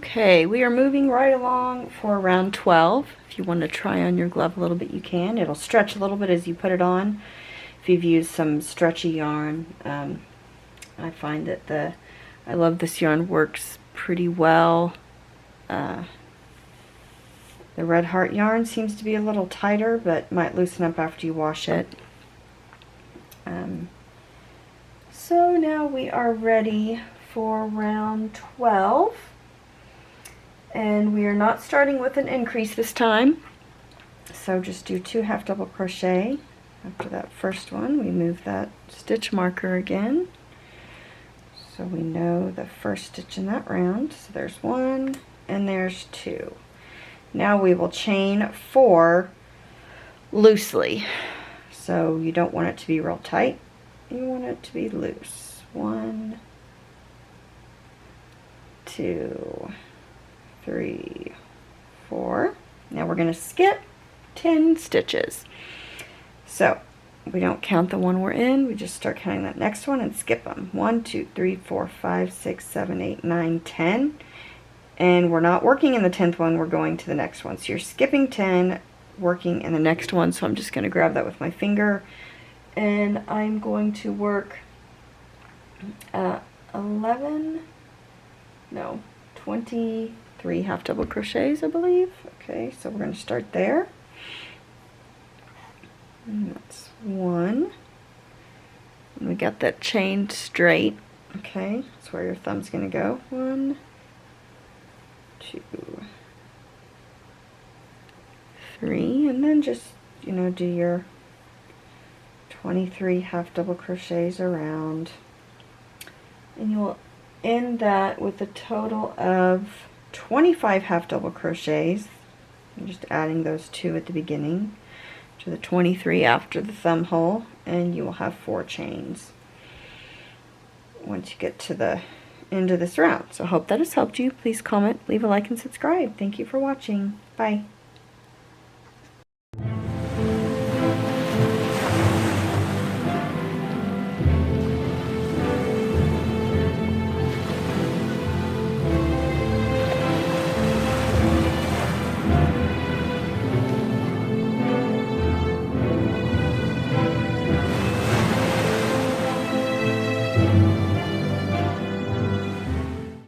Okay, we are moving right along for round 12. If you want to try on your glove a little bit, you can. It'll stretch a little bit as you put it on. If you've used some stretchy yarn, I find that I love this yarn, works pretty well. The Red Heart yarn seems to be a little tighter, but might loosen up after you wash it. So now we are ready for round 12. And we are not starting with an increase this time. So just do 2 half double crochet. After that first one, we move that stitch marker again. So we know the first stitch in that round. So there's 1 and there's 2. Now we will chain 4 loosely. So you don't want it to be real tight. You want it to be loose. 1, 2, 3, 4. Now we're going to skip 10 stitches. So we don't count the one we're in, we just start counting that next one and skip them. 1, 2, 3, 4, 5, 6, 7, 8, 9, 10. And we're not working in the 10th one, we're going to the next one. So you're skipping 10, working in the next one. So I'm just going to grab that with my finger and I'm going to work 23 half double crochets, I believe. Okay, so we're going to start there. And that's 1. And we got that chained straight. Okay, that's where your thumb's going to go. 1, 2, 3, and then just, do your 23 half double crochets around. And you'll end that with a total of 25 half double crochets. I'm just adding those 2 at the beginning to the 23 after the thumb hole, and you will have 4 chains once you get to the end of this round. So I hope that has helped you. Please comment, leave a like, and subscribe. Thank you for watching. Bye.